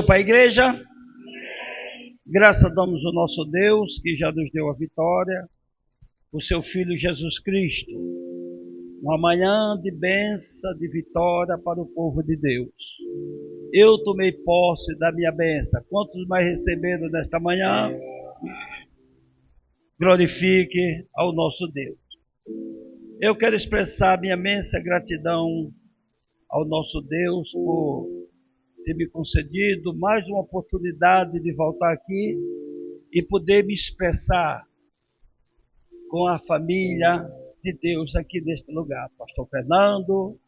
Para a igreja, graças damos ao nosso Deus que já nos deu a vitória, o seu Filho Jesus Cristo. Uma manhã de bênção, de vitória para o povo de Deus. Eu tomei posse da minha bênção. Quantos mais receberam nesta manhã? Glorifique ao nosso Deus. Eu quero expressar minha imensa gratidão ao nosso Deus por ter me concedido mais uma oportunidade de voltar aqui e poder me expressar com a família de Deus aqui neste lugar. Pastor Fernando,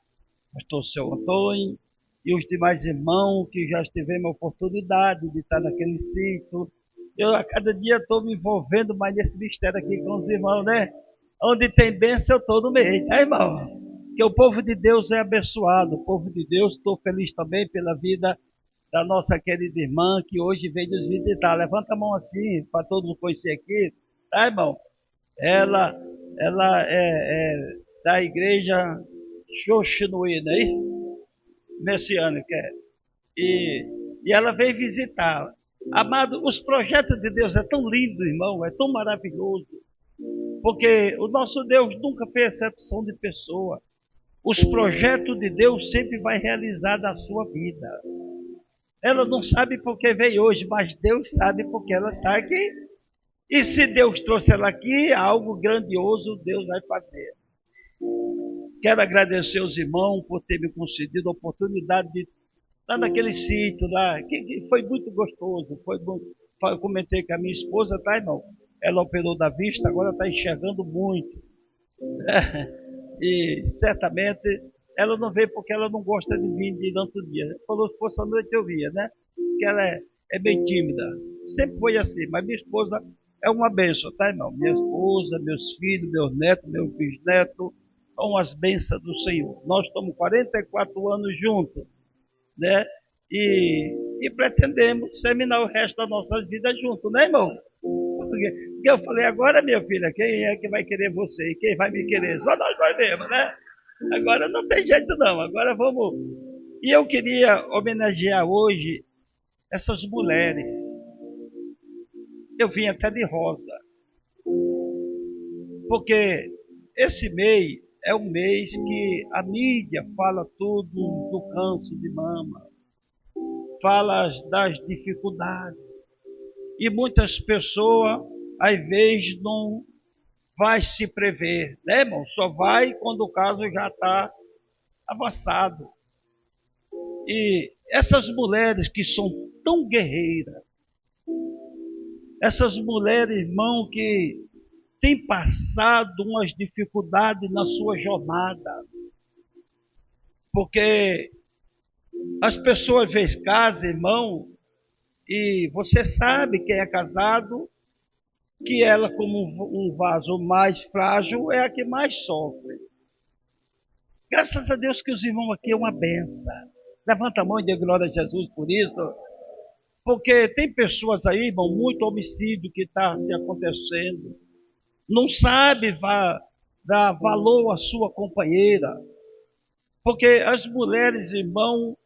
Pastor Seu Antônio e os demais irmãos que já tiveram a oportunidade de estar naquele sítio. Eu a cada dia estou me envolvendo mais nesse mistério aqui com os irmãos, né? Onde tem bênção eu estou no meio, né, irmão? Que o povo de Deus é abençoado, o povo de Deus. Estou feliz também pela vida da nossa querida irmã, que hoje veio nos visitar. Levanta a mão assim, para todo mundo conhecer aqui, tá, irmão? Ela é da igreja Xoxinoí, né? Messiânica. E ela veio visitar. Amado, os projetos de Deus é tão lindo, irmão, é tão maravilhoso. Porque o nosso Deus nunca fez exceção de pessoa. Os projetos de Deus sempre vai realizar na sua vida. Ela não sabe porque veio hoje, mas Deus sabe porque ela está aqui. E se Deus trouxe ela aqui, algo grandioso Deus vai fazer. Quero agradecer aos irmãos por ter me concedido a oportunidade de estar naquele sítio lá, que foi muito gostoso. Eu comentei com a minha esposa, tá, irmão? Ela operou da vista, agora está enxergando muito. E certamente ela não veio porque ela não gosta de vir de tanto dia. Falou que fosse à noite eu via, né? Porque ela é bem tímida. Sempre foi assim, mas minha esposa é uma bênção, tá, irmão? Minha esposa, meus filhos, meus netos, meus bisnetos, são as bênçãos do Senhor. Nós estamos 44 anos juntos, né? E pretendemos terminar o resto das nossas vidas juntos, né, irmão? Porque eu falei, agora, minha filha, quem é que vai querer você? E quem vai me querer? Só nós dois mesmo, né? Agora não tem jeito não, agora vamos. E eu queria homenagear hoje essas mulheres. Eu vim até de rosa. Porque esse mês é um mês que a mídia fala tudo do câncer de mama. Fala das dificuldades. E muitas pessoas, às vezes, não vai se prever, né, irmão? Só vai quando o caso já está avançado. E essas mulheres que são tão guerreiras, essas mulheres, irmão, que têm passado umas dificuldades na sua jornada, porque as pessoas vêem casa, irmão, e você sabe quem é casado, que ela, como um vaso mais frágil, é a que mais sofre. Graças a Deus que os irmãos aqui é uma benção. Levanta a mão e dê glória a Jesus por isso. Porque tem pessoas aí, irmão, muito homicídio que está se acontecendo. Não sabe dar valor à sua companheira. Porque as mulheres, irmão,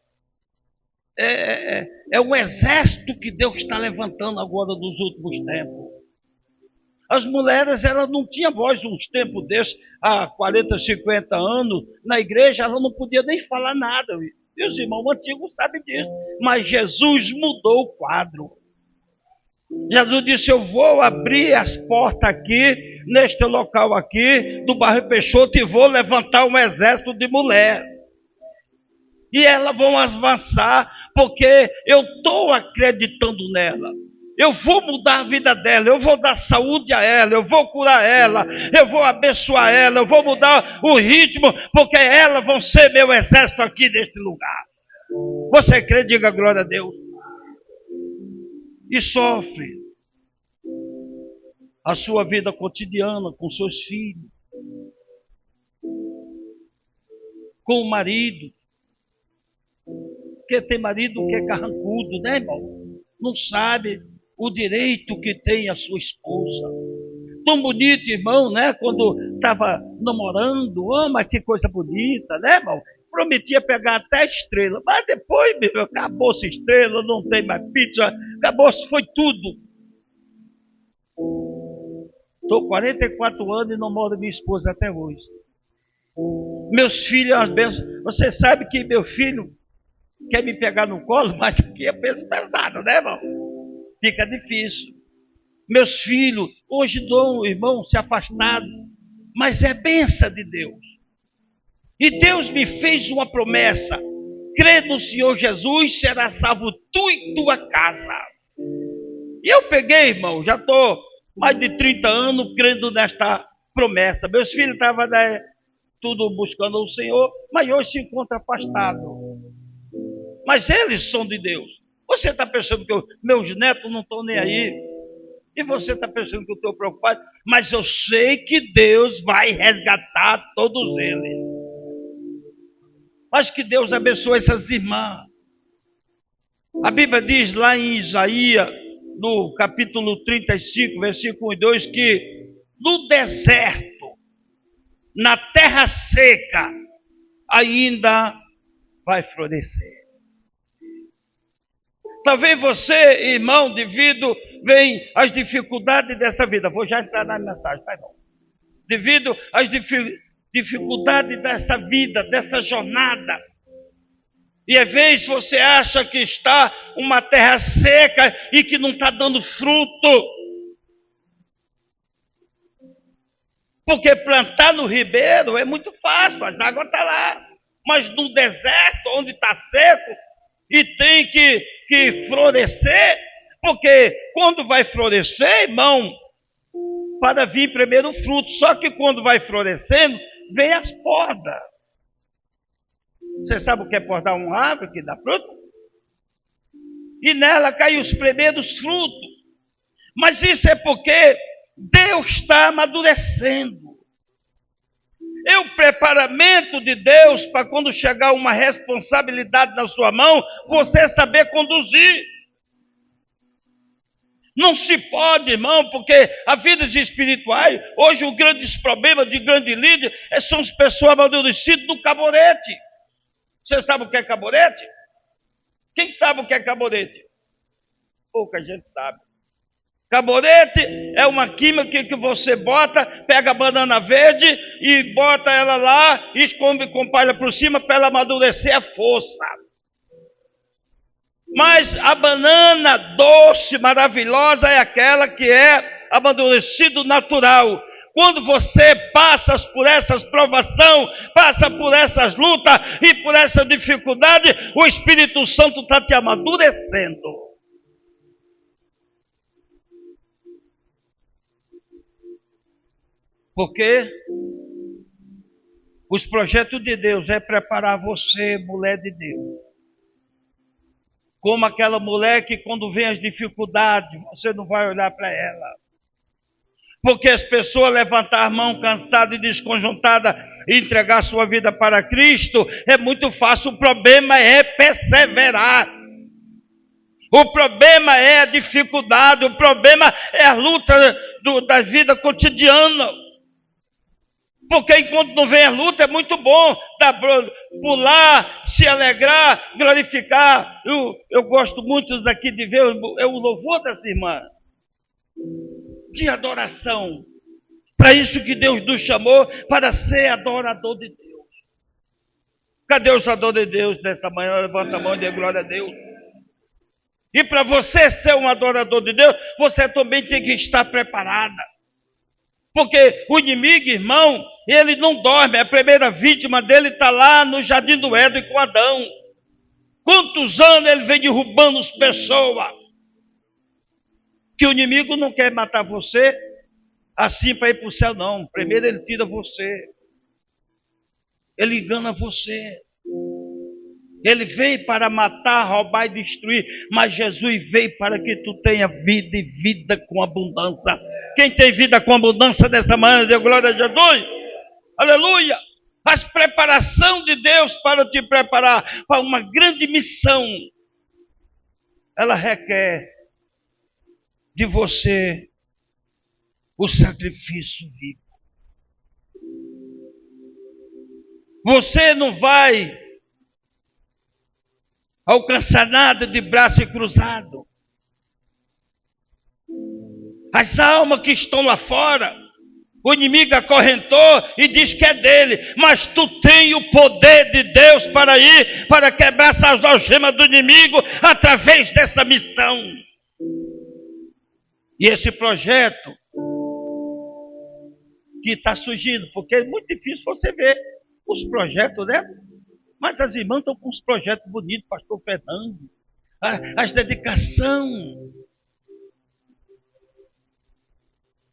é um exército que Deus está levantando agora nos últimos tempos. As mulheres, elas não tinham voz uns tempos desses, há 40, 50 anos, na igreja, ela não podia nem falar nada. E os irmãos antigos sabem disso. Mas Jesus mudou o quadro. Jesus disse, eu vou abrir as portas aqui, neste local aqui, do bairro Peixoto, e vou levantar um exército de mulher. E elas vão avançar, porque eu estou acreditando nela. Eu vou mudar a vida dela, eu vou dar saúde a ela, eu vou curar ela, eu vou abençoar ela, eu vou mudar o ritmo, porque elas vão ser meu exército aqui neste lugar. Você crê? Diga glória a Deus. E sofre a sua vida cotidiana com seus filhos, com o marido, porque tem marido que é carrancudo, né, irmão? Não sabe o direito que tem a sua esposa. Tão bonito, irmão, né? Quando estava namorando, mas que coisa bonita, né, irmão? prometia pegar até a estrela, mas depois, meu, acabou-se estrela, não tem mais pizza, acabou-se, foi tudo. Estou 44 anos e não moro minha esposa até hoje. Meus filhos, às vezes, você sabe que meu filho quer me pegar no colo, mas aqui é peso pesado, né, irmão? Fica difícil. Meus filhos, hoje dou, irmão, se afastado, mas é bênção de Deus. E Deus me fez uma promessa: crê no Senhor Jesus, será salvo tu e tua casa. E eu peguei, irmão, já estou mais de 30 anos crendo nesta promessa. Meus filhos estavam tudo buscando o Senhor, mas hoje se encontram afastados. Mas eles são de Deus. Você está pensando que meus netos não estão nem aí? E você está pensando que eu estou preocupado? Mas eu sei que Deus vai resgatar todos eles. Mas que Deus abençoe essas irmãs. A Bíblia diz lá em Isaías, no capítulo 35, versículo 2, que no deserto, na terra seca, ainda vai florescer. Talvez você, irmão, vem as dificuldades dessa vida. Vou já entrar na mensagem, tá, irmão? Devido às dificuldades dessa vida, dessa jornada. E às vezes você acha que está uma terra seca e que não está dando fruto. Porque plantar no ribeiro é muito fácil, as águas estão lá. Mas no deserto, onde está seco, e tem que florescer, porque quando vai florescer, irmão, para vir primeiro o fruto. Só que quando vai florescendo, vem as podas. Você sabe o que é podar uma árvore que dá fruto? E nela caem os primeiros frutos. Mas isso é porque Deus está amadurecendo. É o preparamento de Deus para quando chegar uma responsabilidade na sua mão, você saber conduzir. Não se pode, irmão, porque a vida espirituais, hoje o grande problema de grande líder são as pessoas amadurecidas do caborete. Você sabe o que é caborete? Quem sabe o que é caborete? Pouca gente sabe. Caborete é uma química que você bota, pega a banana verde e bota ela lá, esconde com palha por cima para ela amadurecer a força. Mas a banana doce, maravilhosa, é aquela que é amadurecido natural. Quando você passa por essas provações, passa por essas lutas e por essa dificuldade, o Espírito Santo está te amadurecendo. Porque os projetos de Deus é preparar você, mulher de Deus. Como aquela mulher que quando vem as dificuldades, você não vai olhar para ela. Porque as pessoas levantar a mão cansada e desconjuntada e entregar sua vida para Cristo, é muito fácil. O problema é perseverar. O problema é a dificuldade, o problema é a luta da vida cotidiana. Porque enquanto não vem a luta é muito bom pular, se alegrar, glorificar. Eu gosto muito daqui de ver o louvor dessa irmã. De adoração. Para isso que Deus nos chamou, para ser adorador de Deus. Cadê os adoradores de Deus nessa manhã? Levanta a mão e dê glória a Deus. E para você ser um adorador de Deus, você também tem que estar preparada. Porque o inimigo, irmão, ele não dorme. A primeira vítima dele está lá no Jardim do Éden com Adão. Quantos anos ele vem derrubando as pessoas? Que o inimigo não quer matar você assim para ir para o céu, não. Primeiro ele tira você. Ele engana você. Ele veio para matar, roubar e destruir, mas Jesus veio para que tu tenha vida e vida com abundância. Quem tem vida com abundância nessa manhã, dê glória a Jesus. Aleluia! A preparação de Deus para te preparar para uma grande missão, ela requer de você o sacrifício vivo. Você não vai alcançar nada de braço cruzado. As almas que estão lá fora, o inimigo acorrentou e diz que é dele, mas tu tens o poder de Deus para ir, para quebrar essas algemas do inimigo através dessa missão. E esse projeto que está surgindo, porque é muito difícil você ver os projetos, né? Mas as irmãs estão com uns projetos bonitos, pastor Fernando, as dedicação,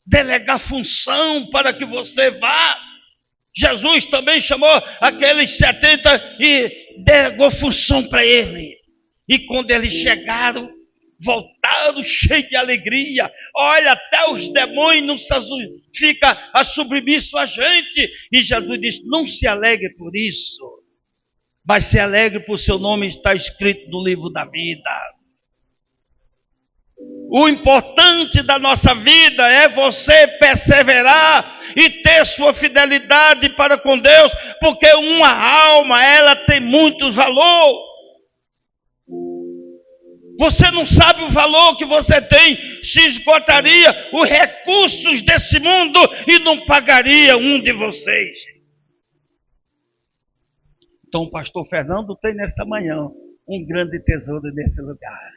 delegar função para que você vá. Jesus também chamou aqueles 70 e delegou função para ele. E quando eles chegaram, voltaram cheios de alegria. Olha, até os demônios ficam a submisso a gente. E Jesus disse, não se alegre por isso, mas se alegre por seu nome estar escrito no livro da vida. O importante da nossa vida é você perseverar e ter sua fidelidade para com Deus, porque uma alma, ela tem muito valor. Você não sabe o valor que você tem, se esgotaria os recursos desse mundo e não pagaria um de vocês. Então o pastor Fernando tem nessa manhã um grande tesouro nesse lugar.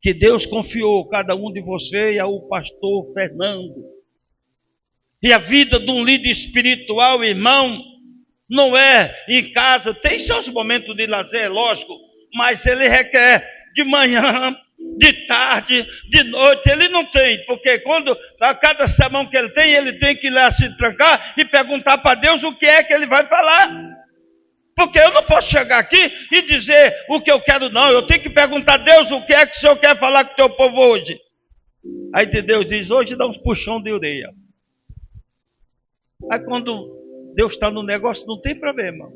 Que Deus confiou cada um de vocês ao pastor Fernando. E a vida de um líder espiritual, irmão, não é em casa, tem seus momentos de lazer, lógico, mas ele requer de manhã, de tarde, de noite, ele não tem, porque quando, a cada sermão que ele tem que ir lá se trancar e perguntar para Deus o que é que ele vai falar. Porque eu não posso chegar aqui e dizer o que eu quero, não. Eu tenho que perguntar a Deus o que é que o Senhor quer falar com o teu povo hoje. Aí Deus diz, hoje dá uns puxão de orelha. Aí quando Deus está no negócio, não tem problema.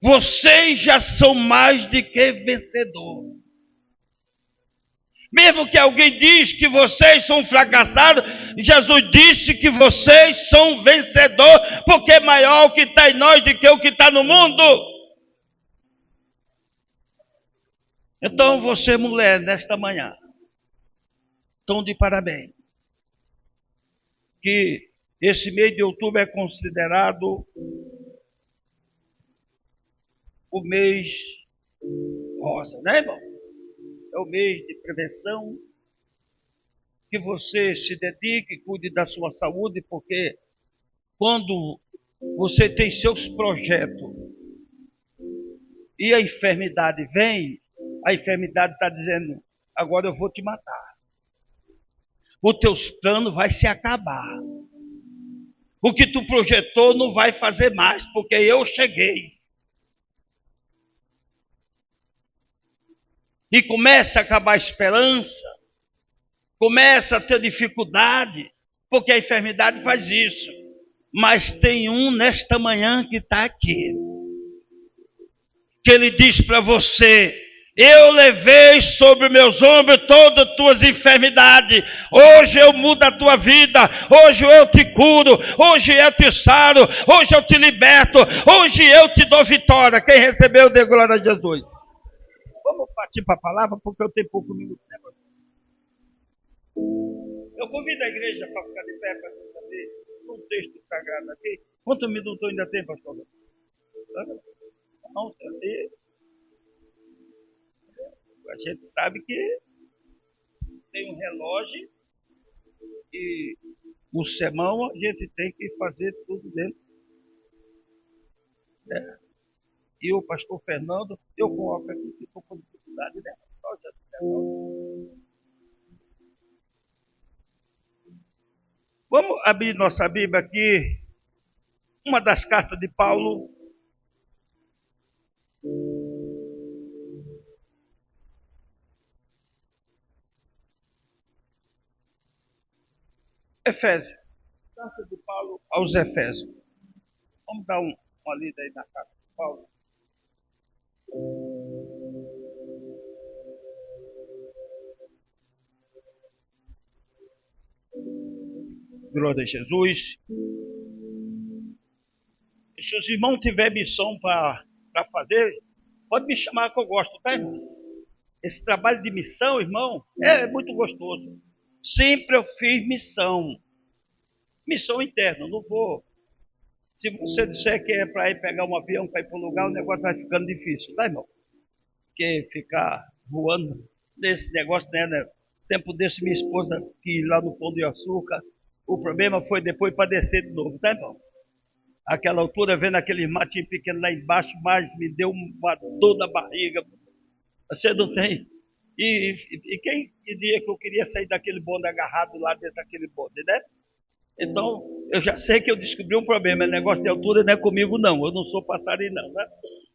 Vocês já são mais do que vencedor. Mesmo que alguém diz que vocês são fracassados, Jesus disse que vocês são vencedores, porque é maior o que está em nós do que o que está no mundo. Então você, mulher, nesta manhã, estão de parabéns. Que esse mês de outubro é considerado o mês rosa, né, irmão? É o mês de prevenção, que você se dedique, cuide da sua saúde, porque quando você tem seus projetos e a enfermidade vem, a enfermidade está dizendo, agora eu vou te matar. Os teus planos vão se acabar. O que tu projetou não vai fazer mais, porque eu cheguei. E começa a acabar a esperança, começa a ter dificuldade, porque a enfermidade faz isso. Mas tem um nesta manhã que está aqui, que ele diz para você, eu levei sobre meus ombros todas as tuas enfermidades, hoje eu mudo a tua vida, hoje eu te curo, hoje eu te saro, hoje eu te liberto, hoje eu te dou vitória. Quem recebeu, dê glória a Jesus. Vamos partir para a palavra, porque eu tenho pouco minuto. Eu convido a igreja para ficar de pé para saber um texto sagrado aqui. Quantos minutos ainda tem, pastor? Não, a gente sabe que tem um relógio e o sermão a gente tem que fazer tudo dentro. E o pastor Fernando, eu coloco aqui que estou com dificuldade, né? Vamos abrir nossa Bíblia aqui, uma das cartas de Paulo. Efésios. Carta de Paulo aos Efésios. Vamos dar uma lida aí na carta de Paulo. Glória a Jesus. Deixa eu os irmãos tiverem missão para fazer, pode me chamar que eu gosto, tá, irmão? Esse trabalho de missão, irmão, é muito gostoso. Sempre eu fiz missão. Missão interna, não vou. Se você disser que é para ir pegar um avião para ir para um lugar, o negócio vai ficando difícil, tá, irmão? Porque ficar voando nesse negócio, né? Tempo desse, minha esposa, que lá no Pão de Açúcar, o problema foi depois para descer de novo, tá, irmão? Aquela altura, vendo aquele matinho pequeno lá embaixo, mas me deu uma dor na barriga. Você não tem. E quem diria que eu queria sair daquele bonde agarrado lá dentro daquele bonde, né? Então, eu já sei que eu descobri um problema. O negócio de altura não é comigo, não. Eu não sou passarinho, não, né?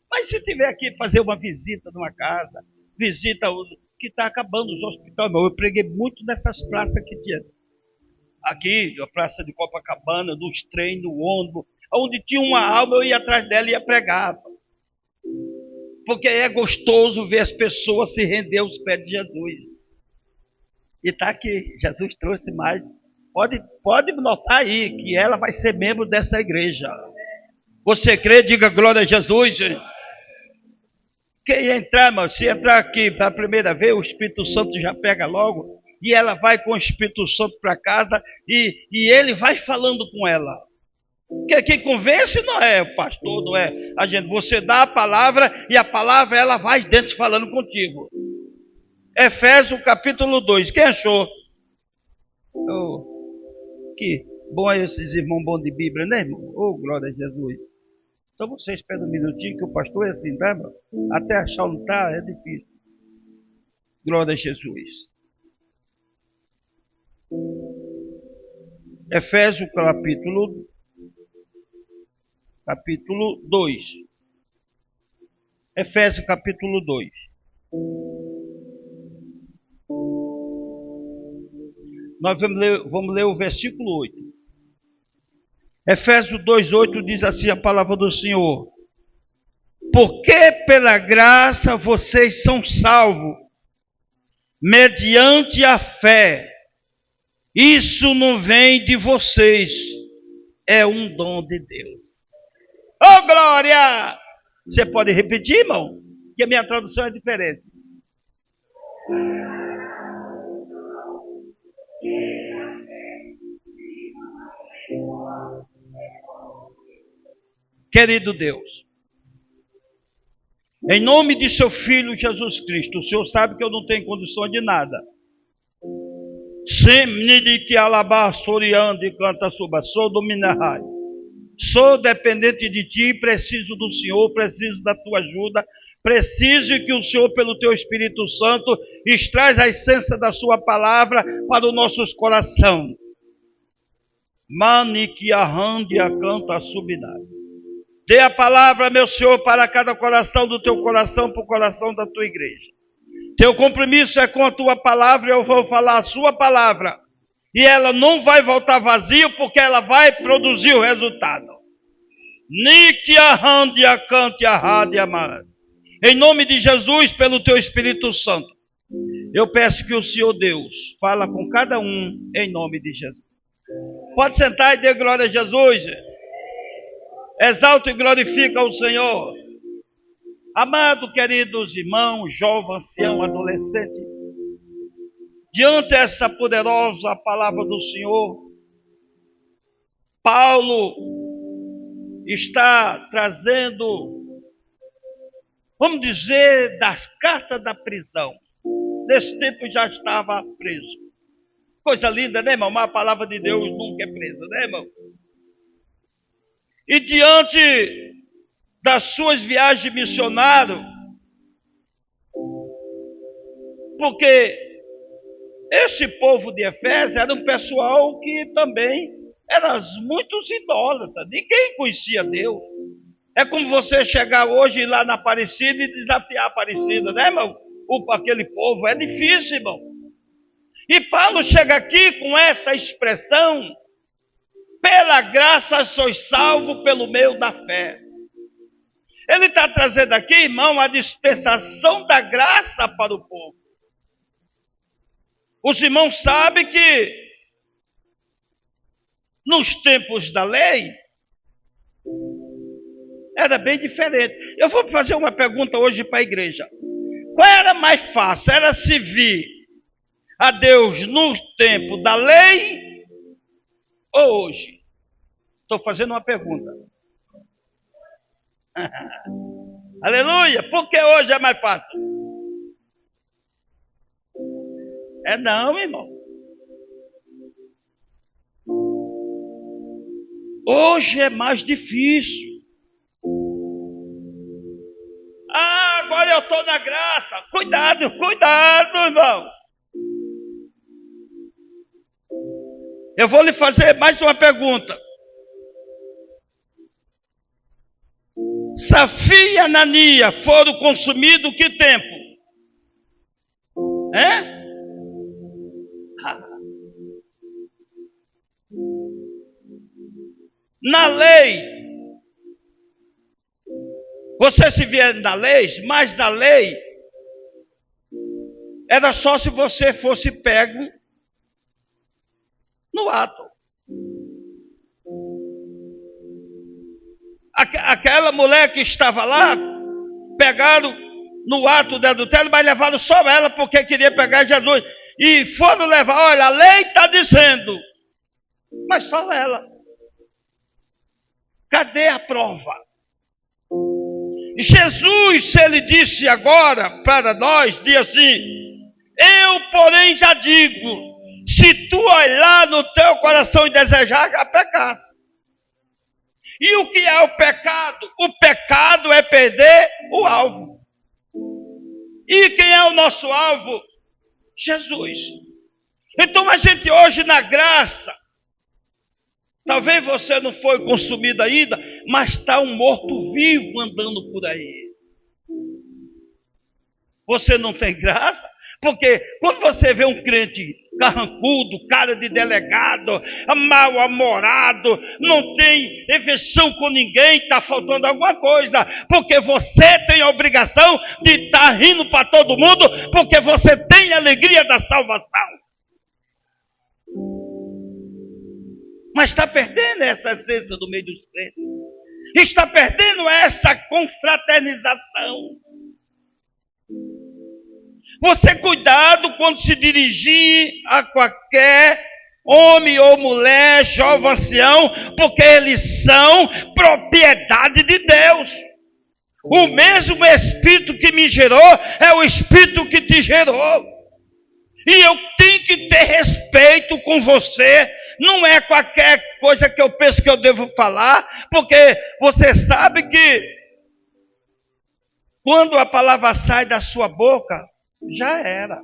Mas se tiver aqui fazer uma visita numa casa, visita que está acabando os hospitais, eu preguei muito nessas praças que tinha. Aqui, a praça de Copacabana, nos trens, no ônibus, onde tinha uma alma, eu ia atrás dela e ia pregar. Porque é gostoso ver as pessoas se render aos pés de Jesus. E está aqui, Jesus trouxe mais. Pode notar aí que ela vai ser membro dessa igreja. Você crê? Diga glória a Jesus. Quem entrar, irmão, se entrar aqui pela primeira vez, o Espírito Santo já pega logo. E ela vai com o Espírito Santo para casa e ele vai falando com ela. Porque quem convence não é o pastor, não é a gente. Você dá a palavra e a palavra ela vai dentro falando contigo. Efésios capítulo 2. Quem achou? Que bom é esses irmãos bons de Bíblia, né, irmão? Glória a Jesus. Então você espera um minutinho que o pastor é assim, tá, irmão? Até achar onde está é difícil. Glória a Jesus. Efésios capítulo 2. Efésios capítulo 2. Nós vamos ler o versículo 8. Efésios 2:8 diz assim a palavra do Senhor: porque pela graça vocês são salvos, mediante a fé. Isso não vem de vocês, é um dom de Deus. Oh, glória! Você pode repetir, irmão? Que a minha tradução é diferente. Querido Deus, em nome de seu Filho Jesus Cristo, o Senhor sabe que eu não tenho condição de nada. Sou dependente de ti, preciso do Senhor, preciso da tua ajuda, preciso que o Senhor, pelo teu Espírito Santo, extraz a essência da sua palavra para os nossos corações. Maniquiahandia canta subinai. Dê a palavra, meu Senhor, para cada coração do teu coração, para o coração da tua igreja. Teu compromisso é com a tua palavra, eu vou falar a sua palavra. E ela não vai voltar vazia, porque ela vai produzir o resultado. Em nome de Jesus, pelo teu Espírito Santo, eu peço que o Senhor Deus fala com cada um, em nome de Jesus. Pode sentar e dê glória a Jesus. Exalta e glorifica o Senhor. Amado, queridos irmãos, jovem, ancião, adolescente, diante dessa poderosa palavra do Senhor, Paulo está trazendo, vamos dizer, das cartas da prisão. Nesse tempo já estava preso. Coisa linda, né, irmão? Mas a palavra de Deus nunca é presa, né, irmão? E diante das suas viagens missionárias, porque esse povo de Efésios era um pessoal que também era muitos idólatras, ninguém conhecia Deus. É como você chegar hoje lá na Aparecida e desafiar a Aparecida, né, irmão? Aquele povo, é difícil, irmão. E Paulo chega aqui com essa expressão: pela graça sois salvos pelo meio da fé. Ele está trazendo aqui, irmão, a dispensação da graça para o povo. Os irmãos sabem que nos tempos da lei, Era bem diferente. Eu vou fazer uma pergunta hoje para a igreja. Qual era mais fácil? Era servir a Deus no tempo da lei ou hoje? Estou fazendo uma pergunta. Aleluia! Por que hoje é mais fácil? É não, irmão. Hoje é mais difícil. Ah, agora eu estou na graça. Cuidado, cuidado, irmão. Eu vou lhe fazer mais uma pergunta. Safira e Anania foram consumidos que tempo? Na lei, você se vier na lei, mas a lei era só se você fosse pego no ato. Aquela mulher que estava lá, pegaram no ato de adultério, mas levaram só ela porque queria pegar Jesus. E foram levar, olha, a lei está dizendo, mas só ela. Cadê a prova? Jesus, ele disse agora para nós, diz assim, eu porém já digo, se tu olhar no teu coração e desejar, já pecaste. E o que é o pecado? O pecado é perder o alvo. E quem é o nosso alvo? Jesus. Então a gente hoje na graça, talvez você não foi consumido ainda, mas está um morto-vivo andando por aí. Você não tem graça? Porque quando você vê um crente carrancudo, cara de delegado, mal-humorado, não tem efeição com ninguém, está faltando alguma coisa. Porque você tem a obrigação de estar rindo para todo mundo, porque você tem a alegria da salvação. Mas está perdendo essa essência do meio dos crentes. Está perdendo essa confraternização. Você cuidado quando se dirigir a qualquer homem ou mulher, jovem, ancião, porque eles são propriedade de Deus. O mesmo Espírito que me gerou é o Espírito que te gerou. E eu tenho que ter respeito com você. Não é qualquer coisa que eu penso que eu devo falar, porque você sabe que quando a palavra sai da sua boca, já era.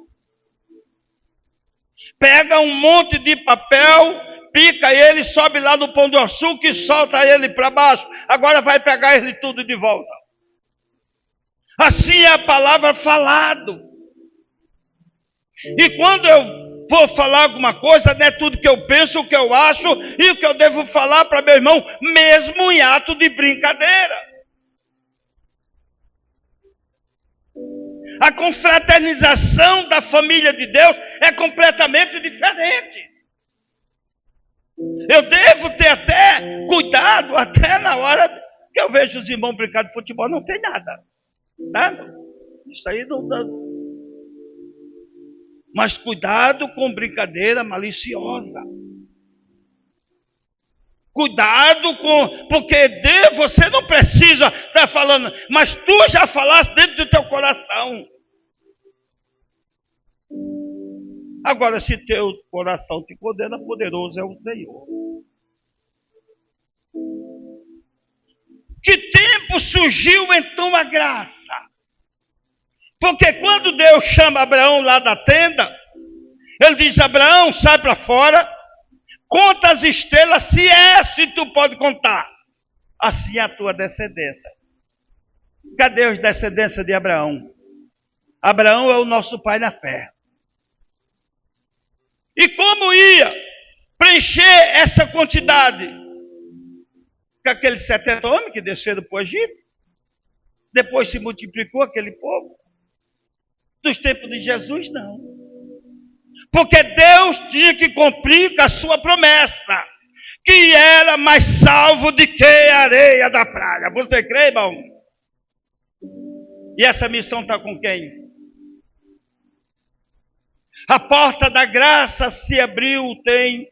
Pega um monte de papel, pica ele, sobe lá no Pão de Açúcar e solta ele para baixo. Agora vai pegar ele tudo de volta. Assim é a palavra falado. E quando eu vou falar alguma coisa, não é tudo que eu penso, o que eu acho e o que eu devo falar para meu irmão, mesmo em ato de brincadeira. A confraternização da família de Deus é completamente diferente. Eu devo ter até cuidado, até na hora que eu vejo os irmãos brincar de futebol, não tem nada. Nada. Isso aí não dá. Mas cuidado com brincadeira maliciosa. Cuidado com, porque você não precisa estar falando, mas tu já falaste dentro do teu coração. Agora, se teu coração te condena, poderoso é o Senhor. Que tempo surgiu então a graça? Porque quando Deus chama Abraão lá da tenda, ele diz, Abraão, sai para fora, conta as estrelas, se tu pode contar. Assim é a tua descendência. Cadê a descendência de Abraão? Abraão é o nosso pai na fé. E como ia preencher essa quantidade? Com aqueles 70 homens que desceram para o Egito. Depois se multiplicou aquele povo. Dos tempos de Jesus, não. Porque Deus tinha que cumprir com a sua promessa. que era mais salvo do que a areia da praia. Você crê, irmão? E essa missão está com quem? A porta da graça se abriu tem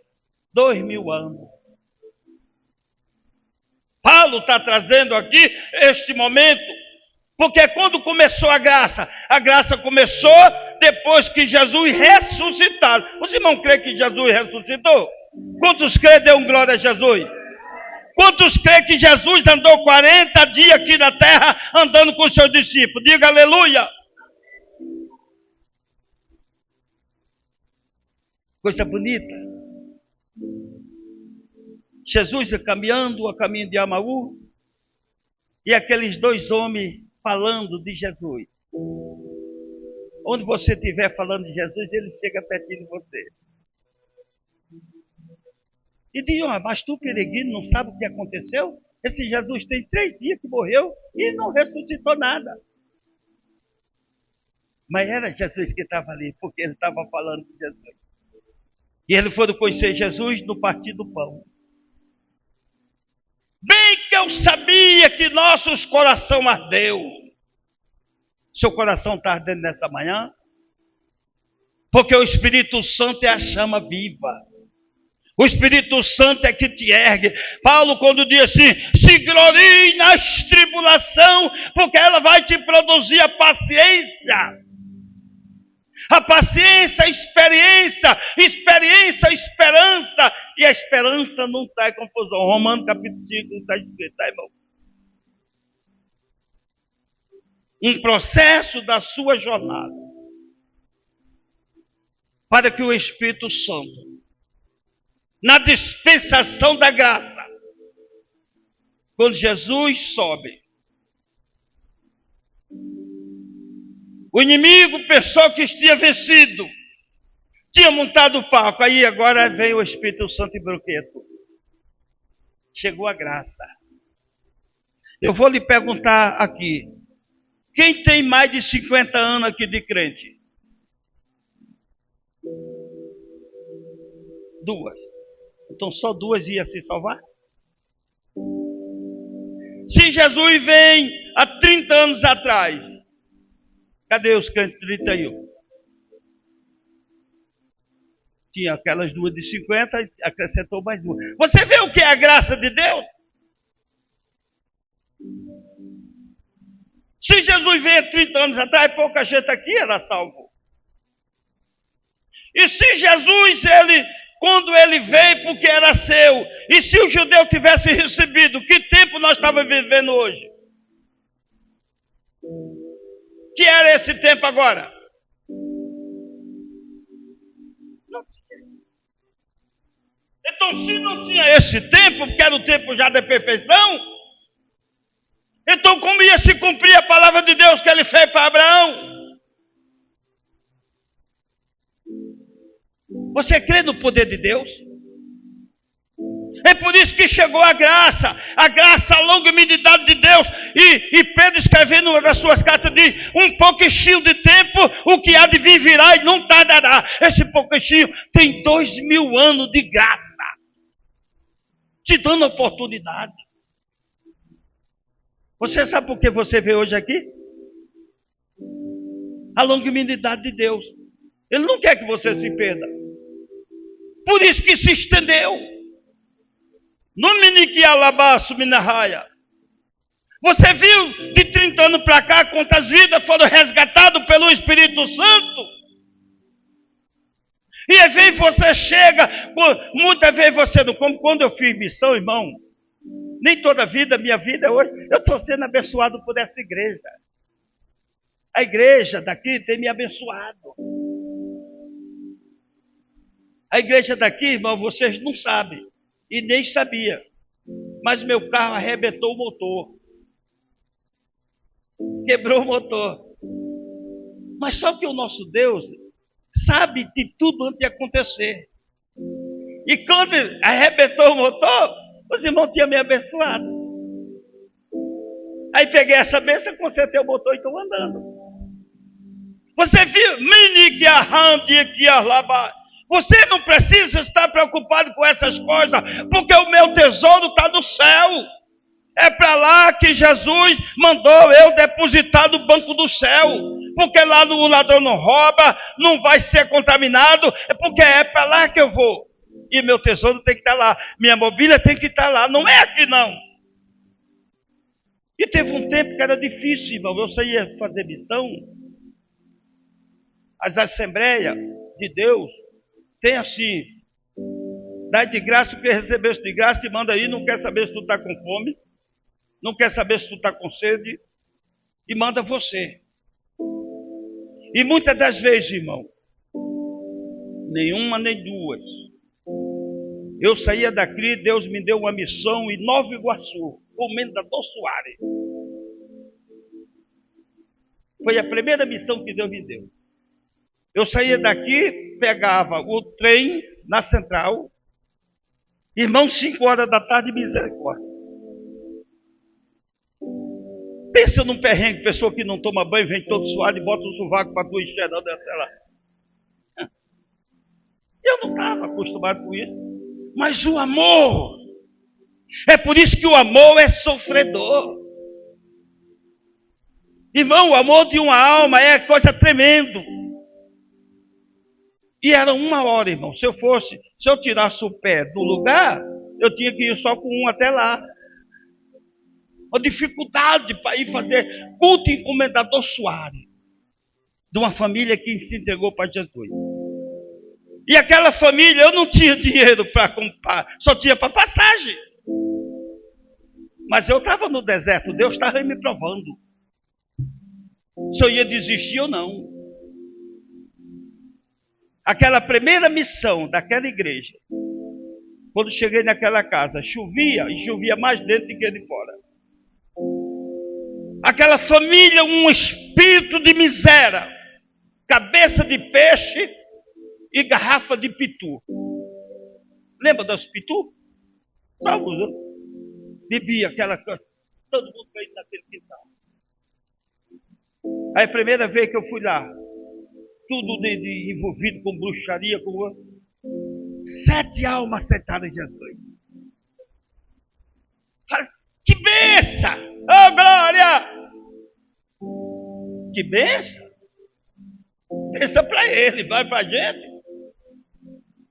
2000 anos. Paulo está trazendo aqui este momento, porque quando começou a graça começou depois que Jesus ressuscitou. Os irmãos creem que Jesus ressuscitou? Quantos creem, dê um glória a Jesus? Quantos creem que Jesus andou 40 dias aqui na terra, andando com os seus discípulos? Diga aleluia! Coisa bonita. Jesus caminhando a caminho de Amaú, e aqueles dois homens falando de Jesus. Onde você estiver falando de Jesus, ele chega pertinho de você. E diz, mas tu, peregrino, não sabe o que aconteceu? Esse Jesus tem 3 dias que morreu e não ressuscitou nada. Mas era Jesus que estava ali, porque ele estava falando de Jesus. E eles foram conhecer Jesus no partir do pão. Bem que eu sabia que nossos coração ardeu. Seu coração está ardendo nessa manhã? Porque o Espírito Santo é a chama viva. O Espírito Santo é que te ergue. Paulo, quando diz assim, se glorie nas tribulações, porque ela vai te produzir a paciência. A paciência, a experiência, esperança. E a esperança não está em confusão. Romanos capítulo 5 não está escrito, tá, irmão? Um processo da sua jornada. Para que o Espírito Santo, na dispensação da graça, quando Jesus sobe, o inimigo pensou que tinha vencido, tinha montado o palco, aí agora vem o Espírito Santo e bloqueia tudo. Chegou a graça. Eu vou lhe perguntar aqui, quem tem mais de 50 anos aqui de crente? 2. Então só 2 iam se salvar? Se Jesus vem há 30 anos atrás, cadê os crentes de 31? Tinha aquelas 2 de 50, acrescentou mais 2. Você vê o que é a graça de Deus? Se Jesus veio há 30 anos atrás, pouca gente aqui era salvo. E se Jesus, quando ele veio porque era seu, e se o judeu tivesse recebido, que tempo nós estávamos vivendo hoje? Que era esse tempo agora? Não tinha. Então, se não tinha esse tempo, porque era o tempo já da perfeição, então como ia se cumprir a palavra de Deus que ele fez para Abraão? Você crê no poder de Deus? É por isso que chegou a graça, a longanimidade de Deus. E Pedro escrevendo uma das suas cartas diz, um pouquinho de tempo, o que há de vir virá e não tardará. Esse pouquinho tem 2000 anos de graça, te dando oportunidade. Você sabe por que você veio hoje aqui? A longanimidade de Deus. Ele não quer que você se perda. Por isso que se estendeu. No miniquialabaço minarraia. Você viu de 30 anos para cá quantas vidas foram resgatadas pelo Espírito Santo? E às vezes você chega, muitas vezes você não, como quando eu fiz missão, irmão, nem toda minha vida hoje, eu estou sendo abençoado por essa igreja. A igreja daqui tem me abençoado. A igreja daqui, irmão, vocês não sabem. E nem sabia. Mas meu carro arrebentou o motor. Quebrou o motor. Mas só que o nosso Deus sabe de tudo antes de acontecer. E quando arrebentou o motor, os irmãos tinham me abençoado. Aí peguei essa bênção, consertei o motor e estou andando. Você viu? Você não precisa estar preocupado com essas coisas, porque o meu tesouro está no céu. É para lá que Jesus mandou eu depositar no banco do céu. Porque lá o ladrão não rouba, não vai ser contaminado, é porque é para lá que eu vou. E meu tesouro tem que estar lá, minha mobília tem que estar lá, não é aqui não. E teve um tempo que era difícil, irmão, eu saía fazer missão. As assembleias de Deus tem assim, dá de graça o que recebeste de graça, te manda aí, não quer saber se tu está com fome, não quer saber se tu está com sede, e manda você. E muitas das vezes, irmão, nenhuma nem duas, eu saía daqui, Deus me deu uma missão em Nova Iguaçu, Comendador Soares. Foi a primeira missão que Deus me deu. Eu saía daqui, pegava o trem na central, irmão, 5 horas da tarde, misericórdia. Pensa num perrengue, pessoa que não toma banho, vem todo suado e bota o sovaco para tu enxergando até lá. Eu não estava acostumado com isso. Mas o amor, é por isso que o amor é sofredor. Irmão, o amor de uma alma é coisa tremenda. E era 1 hora, irmão. Se eu tirasse o pé do lugar, eu tinha que ir só com um até lá. Uma dificuldade para ir fazer culto em Comendador Soares, de uma família que se entregou para Jesus. E aquela família, eu não tinha dinheiro para comprar, só tinha para passagem. Mas eu estava no deserto, Deus estava me provando se eu ia desistir ou não. Aquela primeira missão daquela igreja, quando cheguei naquela casa, chovia, e chovia mais dentro do que de fora. Aquela família, um espírito de miséria, cabeça de peixe e garrafa de pitu. Lembra das pitu? Sabe? Bebia aquela coisa, todo mundo caindo naquele quintal. Aí a primeira vez que eu fui lá, tudo envolvido com bruxaria, com 7 almas aceitaram Jesus. Fala, que benção! Oh, glória! Que benção! Pensa para ele, vai para a gente.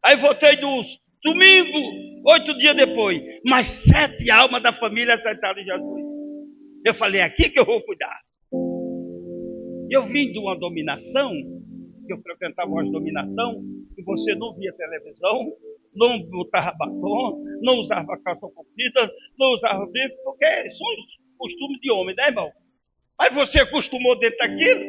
Aí voltei no domingo, 8 dias depois, mais 7 almas da família aceitaram Jesus. Eu falei, é aqui que eu vou cuidar. Eu vim de uma dominação, que eu frequentava uma dominação, que você não via televisão, não botava batom, não usava calça comprida, não usava bico, porque são os costumes de homem, né, irmão? Mas você acostumou dentro daquilo,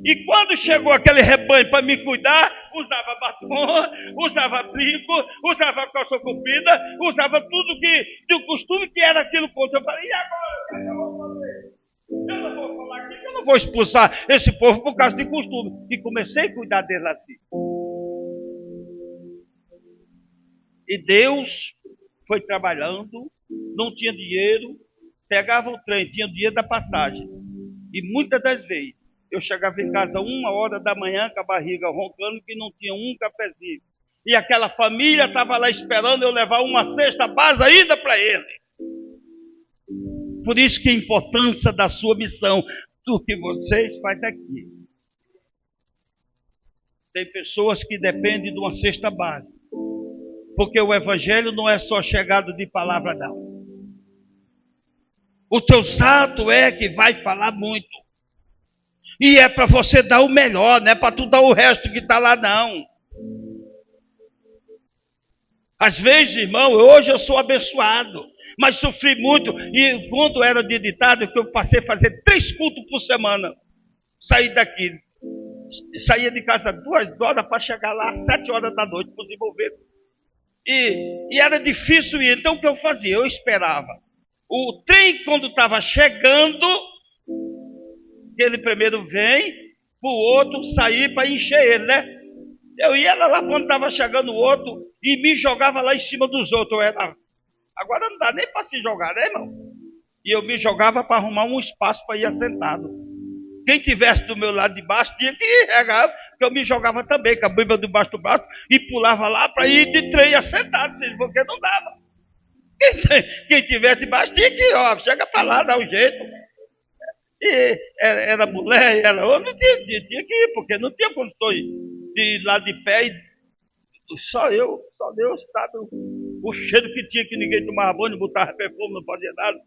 e quando chegou aquele rebanho para me cuidar, usava batom, usava brinco, usava calça comprida, usava tudo que o costume que era aquilo contra. Eu falei, e agora? O que eu vou fazer? Eu não vou falar aqui, eu não vou expulsar esse povo por causa de costume. E comecei a cuidar deles assim. E Deus foi trabalhando, não tinha dinheiro, pegava o trem, tinha o dinheiro da passagem. E muitas das vezes, eu chegava em casa 1 hora da manhã com a barriga roncando que não tinha um cafezinho. E aquela família estava lá esperando eu levar uma cesta base ainda para ele. Por isso que a importância da sua missão, do que vocês fazem aqui. Tem pessoas que dependem de uma cesta base. Porque o evangelho não é só chegado de palavra, não. O teu ato é que vai falar muito. E é para você dar o melhor, não é para tu dar o resto que está lá, não. Às vezes, irmão, hoje eu sou abençoado, mas sofri muito. E quando era de ditado, que eu passei a fazer 3 cultos por semana. Saí daqui, saía de casa 2 horas para chegar lá às 7 horas da noite para desenvolver. E era difícil ir. Então o que eu fazia? Eu esperava. O trem, quando estava chegando, ele primeiro vem, para o outro sair para encher ele, né? Eu ia lá quando estava chegando o outro e me jogava lá em cima dos outros. Agora não dá nem para se jogar, né, irmão? E eu me jogava para arrumar um espaço para ir assentado. Quem tivesse do meu lado de baixo tinha que regar, porque eu me jogava também com a Bíblia debaixo do braço e pulava lá para ir de trem assentado, porque não dava. Quem tivesse de baixo tinha que, chega para lá, dá um jeito. E era mulher, era homem, tinha que ir, porque não tinha condições de ir lá de pé. E só Deus sabe o cheiro que tinha, que ninguém tomava banho, não botava perfume, não fazia nada.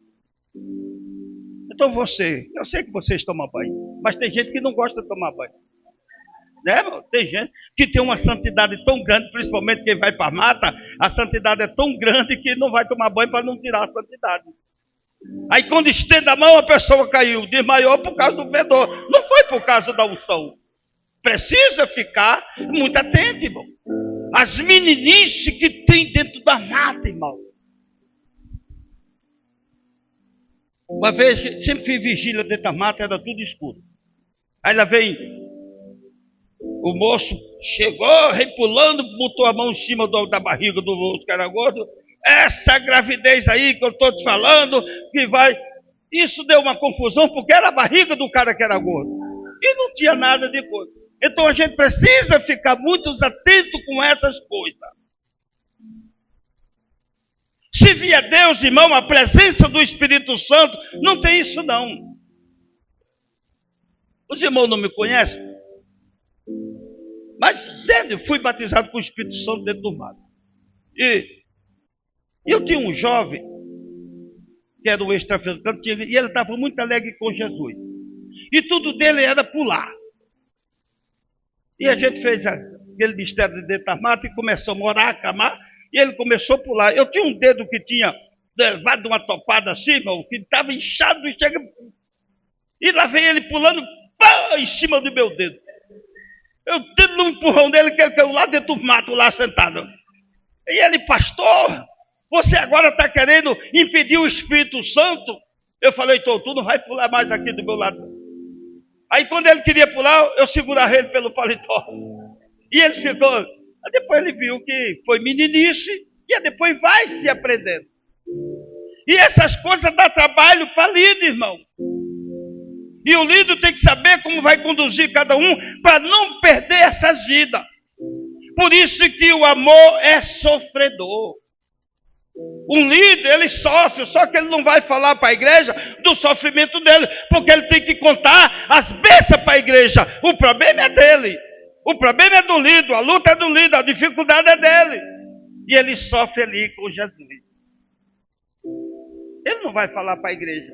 Então eu sei que vocês tomam banho, mas tem gente que não gosta de tomar banho. Né, irmão? Tem gente que tem uma santidade tão grande, principalmente quem vai para a mata, a santidade é tão grande que não vai tomar banho para não tirar a santidade. Aí quando estende a mão, a pessoa caiu, desmaiou por causa do fedor. Não foi por causa da unção. Precisa ficar muito atento, irmão. As meninices que tem dentro da mata, irmão. Uma vez, sempre fiz vigília dentro da mata, era tudo escuro. Aí lá vem, o moço chegou, vem pulando, botou a mão em cima da barriga do outro que era gordo. Essa gravidez aí que eu estou te falando, que vai... Isso deu uma confusão, porque era a barriga do cara que era gordo. E não tinha nada de coisa. Então a gente precisa ficar muito atento com essas coisas. Se via Deus, irmão, a presença do Espírito Santo, não tem isso não. Os irmãos não me conhecem? Mas fui batizado com o Espírito Santo dentro do mato. E eu tinha um jovem, que era um ex-traficante, e ele estava muito alegre com Jesus. E tudo dele era pular. E a gente fez aquele mistério de dentro da mata e começou a orar, acamar, e ele começou a pular. Eu tinha um dedo que tinha levado uma topada assim, irmão, que estava inchado, e lá vem ele pulando, pá, em cima do meu dedo. Eu dei um empurrão dele, que ele caiu lá dentro do mato, lá sentado. E ele, pastor, você agora está querendo impedir o Espírito Santo? Eu falei, tu não vai pular mais aqui do meu lado. Aí quando ele queria pular, eu segurava ele pelo paletó. E ele ficou. Aí depois ele viu que foi meninice, e depois vai se aprendendo. E essas coisas dão trabalho para líder, irmão. E o líder tem que saber como vai conduzir cada um para não perder essas vidas. Por isso que o amor é sofredor. Um líder, ele sofre, só que ele não vai falar para a igreja do sofrimento dele, porque ele tem que contar as bênçãos para a igreja. O problema é dele. O problema é do líder, a luta é do líder, a dificuldade é dele. E ele sofre ali com Jesus. Ele não vai falar para a igreja.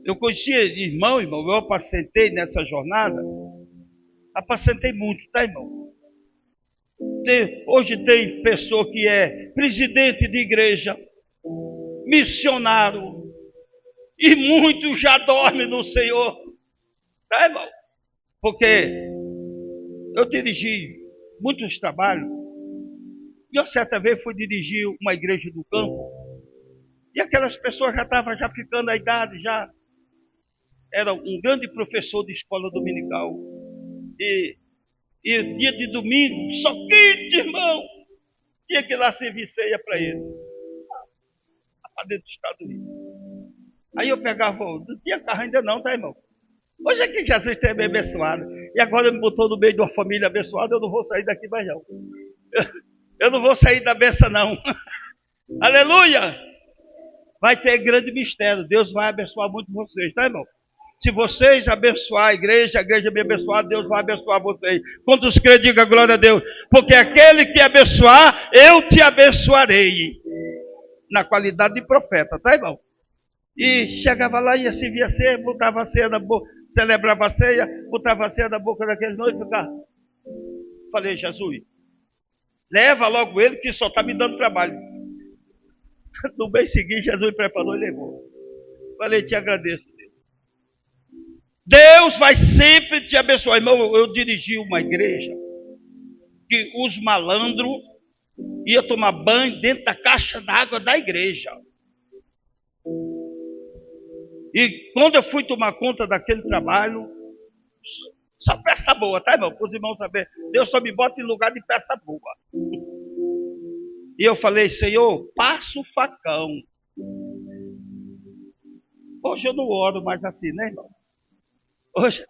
Eu conheci irmão, eu apacentei nessa jornada. Apacentei muito, tá, irmão? Hoje tem pessoa que é presidente de igreja, missionário, e muitos já dormem no Senhor. Tá, irmão? Porque eu dirigi muitos trabalhos. E uma certa vez fui dirigir uma igreja do campo. E aquelas pessoas já estavam ficando a idade, já era um grande professor de escola dominical. E dia de domingo, só quente, irmão, tinha que ir lá servir ceia para ele. Para dentro dos Estados Unidos. Aí eu pegava, não tinha carro ainda não, tá, irmão? Hoje é que Jesus tem me abençoado. E agora ele me botou no meio de uma família abençoada, eu não vou sair daqui mais não. Eu não vou sair da benção não. Aleluia! Vai ter grande mistério. Deus vai abençoar muito vocês, tá, irmão? Se vocês abençoar a igreja me abençoar, Deus vai abençoar vocês. Quantos crêem, diga glória a Deus. Porque aquele que abençoar, eu te abençoarei. Na qualidade de profeta, tá, irmão? E chegava lá, ia servir a ceia, botava a ceia na boca, celebrava a ceia, botava a ceia na boca daqueles noites e ficava. Falei, Jesus, leva logo ele que só está me dando trabalho. No mês seguinte, Jesus preparou e levou. Falei, te agradeço, Deus. Deus vai sempre te abençoar. Irmão, eu dirigi uma igreja que os malandros iam tomar banho dentro da caixa d'água da igreja. E quando eu fui tomar conta daquele trabalho, só peça boa, tá, irmão? Para os irmãos saberem, Deus só me bota em lugar de peça boa. E eu falei, Senhor, passa o facão. Hoje eu não oro mais assim, né, irmão? Hoje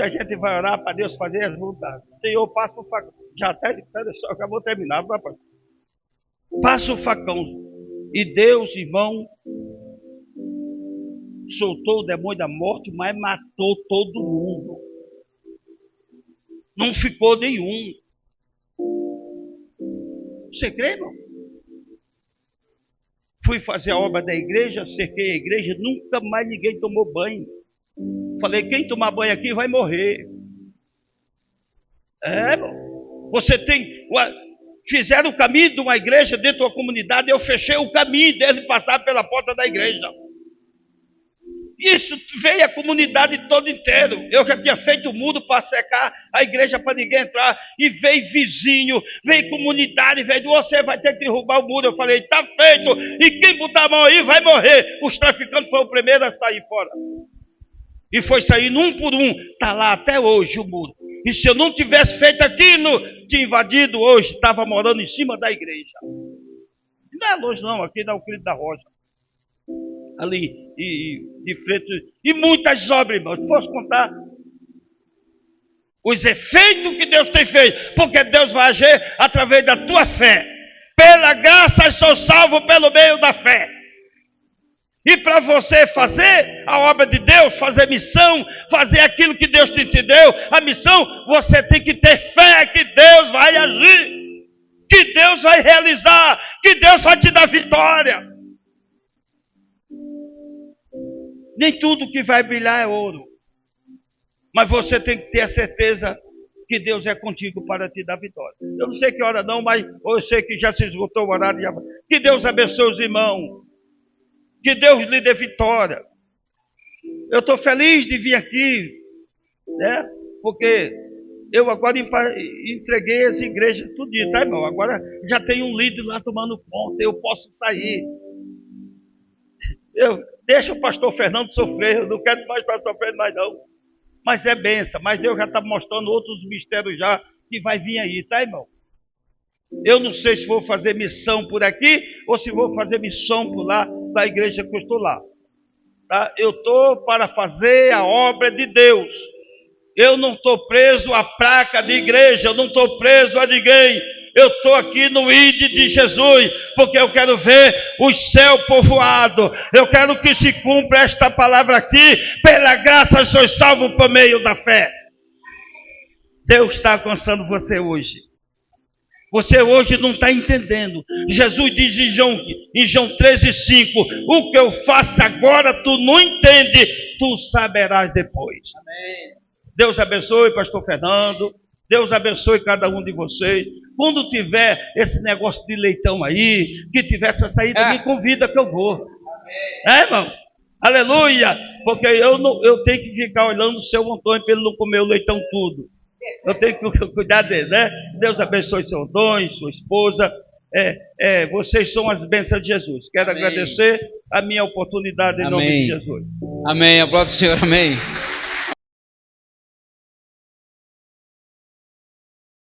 a gente vai orar para Deus fazer as vontades. Senhor, passa o facão. Já até acabou de terminar, papai. Passa o facão. E Deus, irmão, soltou o demônio da morte, mas matou todo mundo. Não ficou nenhum. Você crê, irmão? Fui fazer a obra da igreja, cerquei a igreja, nunca mais ninguém tomou banho. Falei, quem tomar banho aqui vai morrer. Irmão. Você tem... Fizeram o caminho de uma igreja dentro de uma comunidade, eu fechei o caminho dele passar pela porta da igreja. Isso veio a comunidade toda inteira. Eu já tinha feito o muro para secar a igreja para ninguém entrar. E veio vizinho, veio comunidade, veio, você vai ter que derrubar o muro. Eu falei, está feito. E quem botar a mão aí vai morrer. Os traficantes foram o primeiro a sair fora. E foi saindo um por um. Está lá até hoje o muro. E se eu não tivesse feito aquilo, tinha invadido hoje, estava morando em cima da igreja. Não é longe não, aqui na Euclides da Rocha. Ali, de frente. E muitas obras, irmãos. Posso contar os efeitos que Deus tem feito. Porque Deus vai agir através da tua fé. Pela graça sou salvo pelo meio da fé. E para você fazer a obra de Deus, fazer missão, fazer aquilo que Deus te deu, a missão, você tem que ter fé que Deus vai agir, que Deus vai realizar, que Deus vai te dar vitória. Nem tudo que vai brilhar é ouro, mas você tem que ter a certeza que Deus é contigo para te dar vitória. Eu não sei que hora não, mas eu sei que já se esgotou o horário. Que Deus abençoe os irmãos. Que Deus lhe dê vitória. Eu estou feliz de vir aqui, né? Porque eu agora entreguei essa igreja tudinho, tá, irmão? Agora já tem um líder lá tomando conta, eu posso sair. Deixa o pastor Fernando sofrer, eu não quero mais o pastor Fernando mais não. Mas é benção, mas Deus já está mostrando outros mistérios já que vai vir aí, tá, irmão? Eu não sei se vou fazer missão por aqui ou se vou fazer missão por lá, da igreja que eu estou lá. Tá? Eu estou para fazer a obra de Deus. Eu não estou preso à placa de igreja, eu não estou preso a ninguém. Eu estou aqui no ID de Jesus, porque eu quero ver o céu povoado. Eu quero que se cumpra esta palavra aqui. Pela graça sois salvo por meio da fé. Deus está alcançando você hoje. Você hoje não está entendendo. Jesus diz em João 13,5: o que eu faço agora tu não entende, tu saberás depois. Amém. Deus abençoe pastor Fernando. Deus abençoe cada um de vocês. Quando tiver esse negócio de leitão aí, que tiver essa saída, me convida que eu vou. Amém. Irmão? Aleluia. Porque eu tenho que ficar olhando o seu Antônio para ele não comer o leitão tudo. Eu tenho que cuidar dele, né? Deus abençoe seu Antônio, sua esposa. Vocês são as bênçãos de Jesus. Quero agradecer a minha oportunidade em nome de Jesus. Amém. Aplauda o Senhor. Amém.